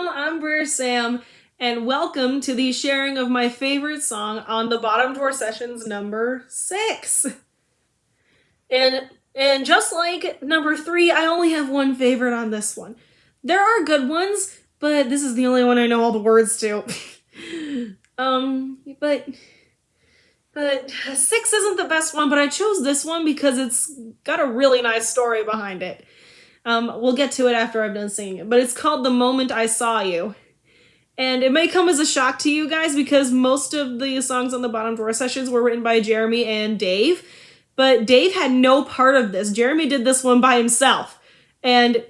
all, I'm Brer Sam, and welcome to the sharing of my favorite song on the Bottom Drawer Sessions number 6. And just like number 3, I only have one favorite on this one. There are good ones, but this is the only one I know all the words to. but 6 isn't the best one, but I chose this one because it's got a really nice story behind it. We'll get to it after I've done singing it, but it's called The Moment I Saw You. And it may come as a shock to you guys because most of the songs on the Bottom Drawer Sessions were written by Jeremy and Dave, but Dave had no part of this. Jeremy did this one by himself, and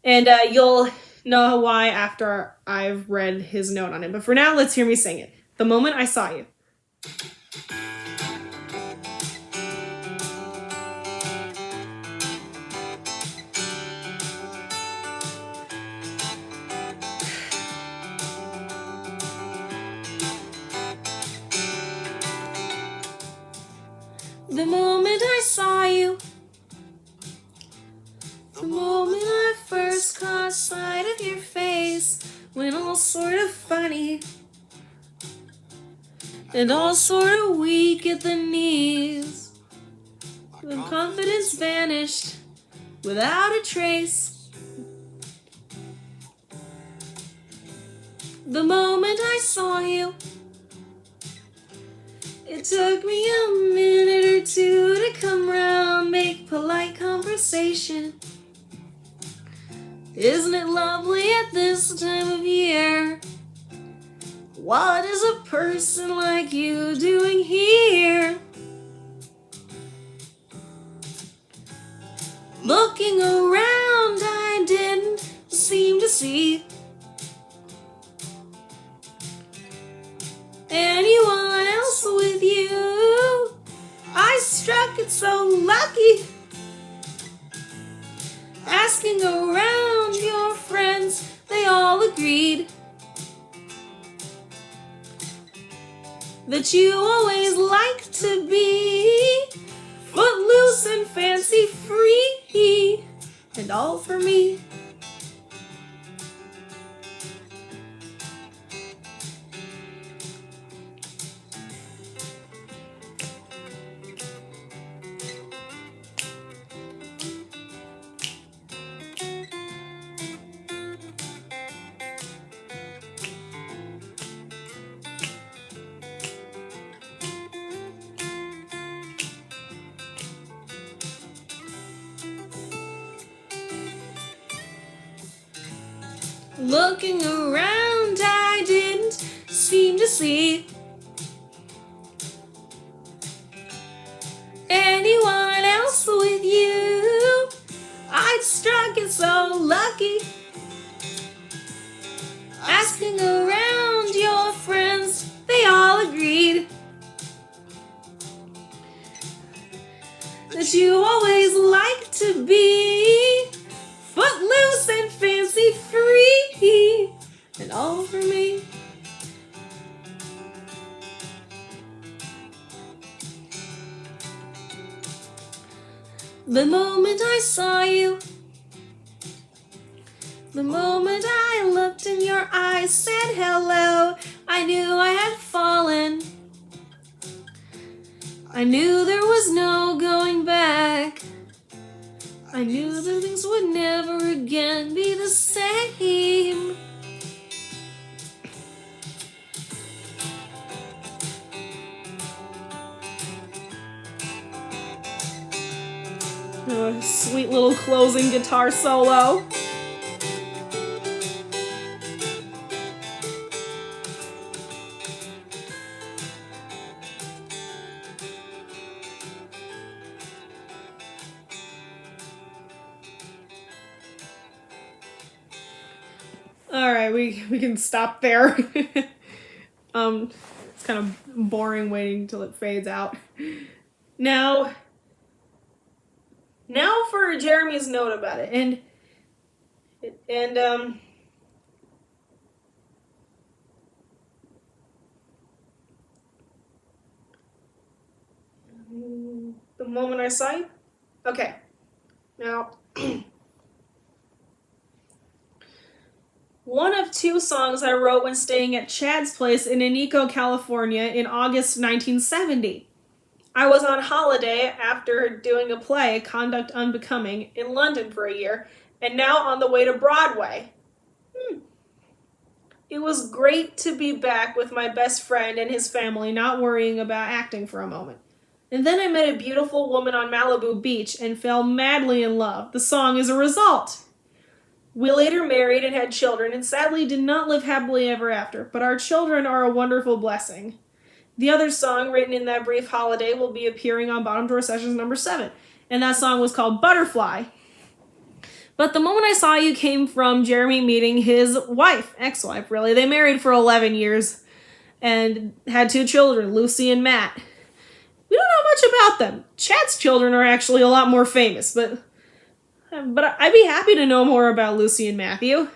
you'll know why after I've read his note on it. But for now, let's hear me sing it. The Moment I Saw You. The moment I saw you, the moment I first caught sight of your face, went all sort of funny and all sort of weak at the knees. The confidence vanished without a trace. The moment I saw you, it took me a minute or two to come round, make polite conversation. Isn't it lovely at this time of year? What is a person like you doing here? Looking around, I didn't seem to see anyone else with you. I struck it so lucky. Asking around your friends, they all agreed that you always like to be footloose and fancy free, and all for me. Looking around, I didn't seem to see anyone else with you. I'd struck it so lucky. Asking around your friends, they all agreed that you always like to be footloose and fancy free, and all for me. The moment I saw you, the moment I looked in your eyes, said hello, I knew I had fallen. I knew there was no going back. I knew that things would never again be the same. Oh, sweet little closing guitar solo. Alright, we can stop there. It's kind of boring waiting till it fades out. Now for Jeremy's note about it. And the moment I saw you? Okay. Now one of two songs I wrote when staying at Chad's place in Inico, California in August 1970. I was on holiday after doing a play, Conduct Unbecoming, in London for a year, and now on the way to Broadway. It was great to be back with my best friend and his family, not worrying about acting for a moment. And then I met a beautiful woman on Malibu Beach and fell madly in love. The song is a result. We later married and had children, and sadly did not live happily ever after, but our children are a wonderful blessing. The other song written in that brief holiday will be appearing on Bottom Drawer Sessions number 7, and that song was called Butterfly. But the moment I saw you came from Jeremy meeting his wife, ex-wife really. They married for 11 years and had 2 children, Lucy and Matt. We don't know much about them. Chad's children are actually a lot more famous, but I'd be happy to know more about Lucy and Matthew.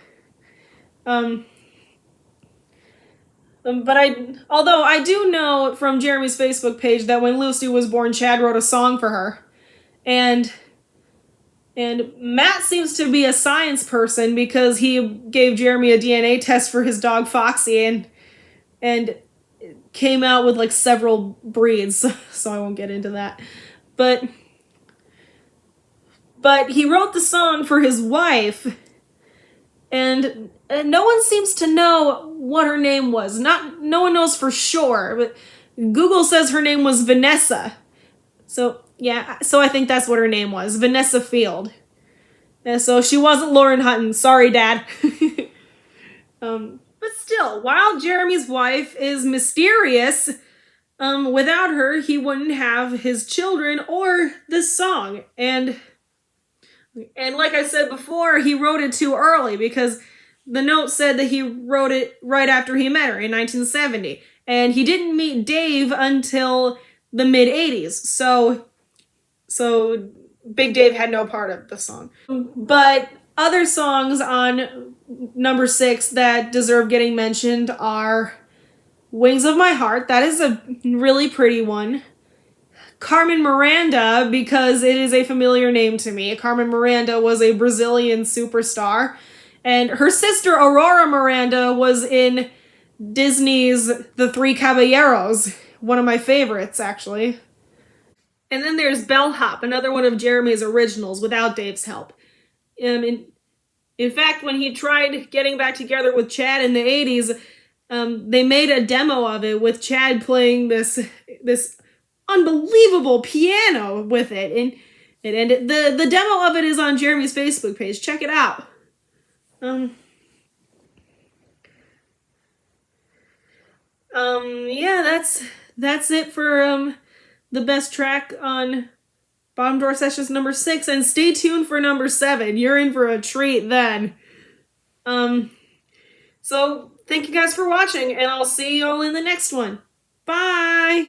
Although I do know from Jeremy's Facebook page that when Lucy was born, Chad wrote a song for her. And Matt seems to be a science person because he gave Jeremy a DNA test for his dog Foxy and came out with like several breeds, so I won't get into that. But he wrote the song for his wife, and no one seems to know what her name was. No one knows for sure, but Google says her name was Vanessa. So yeah, so I think that's what her name was, Vanessa Field. And so she wasn't Lauren Hutton. Sorry, Dad. But still, while Jeremy's wife is mysterious, without her, he wouldn't have his children or this song. And like I said before, he wrote it too early because the note said that he wrote it right after he met her in 1970. And he didn't meet Dave until the mid-80s. So Big Dave had no part of the song. But other songs on number 6 that deserve getting mentioned are Wings of My Heart. That is a really pretty one. Carmen Miranda, because it is a familiar name to me. Carmen Miranda was a Brazilian superstar. And her sister, Aurora Miranda, was in Disney's The Three Caballeros. One of my favorites, actually. And then there's Bellhop, another one of Jeremy's originals without Dave's help. In fact, when he tried getting back together with Chad in the 80s, they made a demo of it with Chad playing this unbelievable piano with it. And the demo of it is on Jeremy's Facebook page. Check it out. Yeah, that's it for the best track on Bottom Drawer Sessions number 6, and stay tuned for number 7. You're in for a treat then. So thank you guys for watching, and I'll see you all in the next one. Bye!